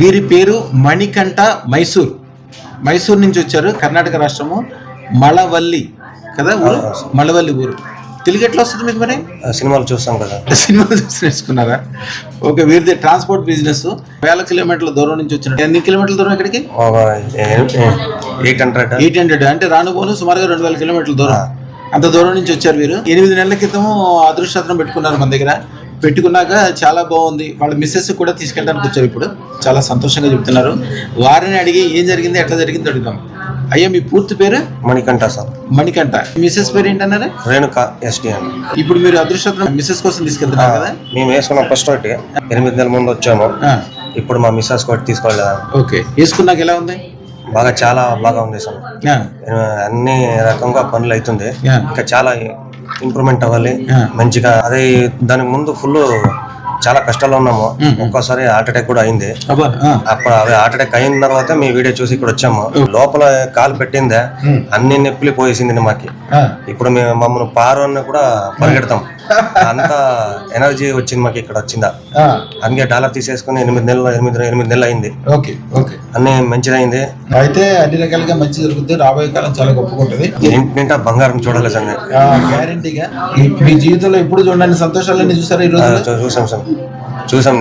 వీరి పేరు మణికంఠ. మైసూర్ నుంచి వచ్చారు. కర్ణాటక రాష్ట్రము. మళవల్లి కదా ఊరు, మళవల్లి ఊరు. తెలుగు ఎట్లా వస్తుంది మీకు? మరి సినిమాలు చూస్తాం కదా. సినిమాలు చూసి నేర్చుకున్నారా? ఓకే. వీరిది transport business. 1000 కిలోమీటర్ల దూరం నుంచి వచ్చిన. ఎన్ని కిలోమీటర్ల దూరం ఇక్కడికి? 800 అంటే రానుపోను సుమారుగా 2000 కిలోమీటర్ల దూరం. అంత దూరం నుంచి వచ్చారు వీరు. 8 నెలల క్రితం అదృష్టరత్నం పెట్టుకున్నారు మన దగ్గర. పెట్టుకున్నాక చాలా బాగుంది. వాళ్ళ మిస్సెస్ కూడా తీసుకెళ్ళడానికి వచ్చారు. ఇప్పుడు చాలా సంతోషంగా చెప్తున్నారు. వారిని అడిగి ఏం జరిగింది, ఎట్లా జరిగింది అడుగుదాం. అయ్యా, మీ పూర్తి పేరు? మణికంఠ సార్. మణికంఠ. మిస్సెస్ పేరు ఏంటన్నారు? రేణుక ఎస్టీ అని. ఇప్పుడు మీరు అదృష్టరత్నం మిస్సెస్ కోసం తీసుకెళ్తున్నారు కదా? మేము వేసుకున్నాం ఫస్ట్ ఒకటి 8 నెలల ముందు వచ్చాము. ఇప్పుడు మా మిస్సెస్ ఒకటి తీసుకోలేదు. ఓకే. వేసుకున్నాక ఎలా ఉంది? బాగా చాలా బాగా ఉంది సార్. అన్ని రకంగా పనులు అవుతుంది. ఇంకా చాలా ఇంప్రూవ్మెంట్ అవ్వాలి మంచిగా. అదే దానికి ముందు ఫుల్ చాలా కష్టాల్లో ఉన్నాము. ఒక్కోసారి హార్ట్ అటాక్ కూడా అయింది. అప్పుడు అవి హార్ట్ అటాక్ అయిన తర్వాత మీ వీడియో చూసి ఇక్కడ వచ్చాము. లోపల కాలు పెట్టిందే అన్ని నొప్పులు పోయేసింది మాకి. ఇప్పుడు మేము మమ్మల్ని పారు అన్న కూడా పరిగెడతాం. అంత ఎనర్జీ వచ్చింది మాకు ఇక్కడ వచ్చిందా. అందుకే డాలర్ తీసేసుకుని 8 నెలలు అయింది. అన్ని మంచిదైంది. అయితే అన్ని రకాలుగా మంచి జరుగుతుంది. రాబోయే కాలం చాలా గొప్పగా ఏంటంటే బంగారం చూడాలి సార్. గ్యారంటీగా మీ జీవితంలో ఎప్పుడు చూడండి సంతోషాలన్నీ చూసారు. ఈ రోజు చూసాం.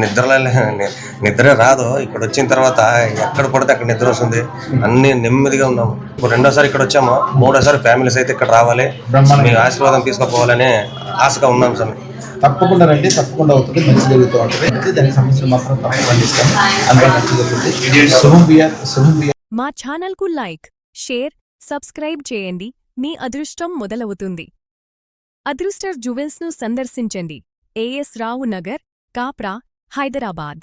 నిద్రే రాదు. ఇక్కడ వచ్చిన తర్వాత ఎక్కడ పడితే అక్కడ నిద్ర వస్తుంది. అన్ని నెమ్మదిగా ఉన్నాము. ఇప్పుడు 2వ సారి ఇక్కడ వచ్చాము. 3వ సారి ఫ్యామిలీస్ అయితే ఇక్కడ రావాలి, మీ ఆశీర్వాదం తీసుకుపోవాలని ఆశగా ఉన్నాం సార్. తప్పకుండా రండి. తప్పకుండా అవుతుంది. మంచి జరుగుతూ ఉంటుంది. దానికి సంబంధించిన మాత్రం పండిస్తాం. అంతా మంచి జరుగుతుంది. మా ఛానల్ కు లైక్, షేర్, సబ్స్క్రైబ్ చేయండి. మీ అదృష్టం మొదలవుతుంది. అదృష్టర్ జ్యువెల్స్ ను సందర్శించండి. AS రావు నగర్, కాప్రా, హైదరాబాద్.